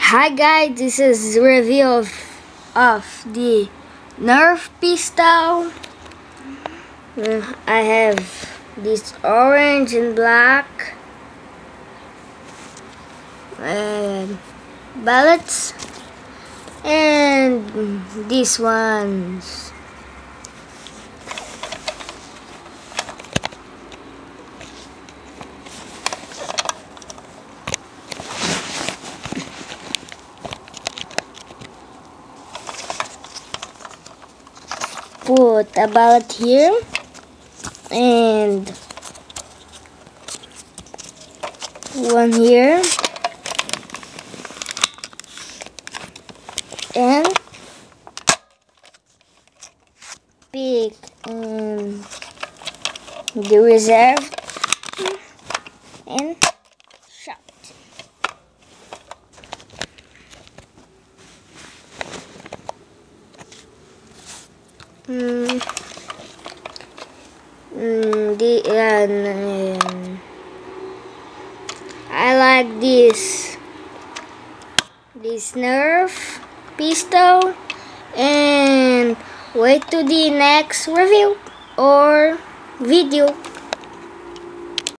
Hi guys, this is review of the Nerf pistol. I have this orange and black and bullets, and these ones. Put a ballot here and one here and pick the reserve and shot. I like this Nerf pistol, and wait to the next review or video.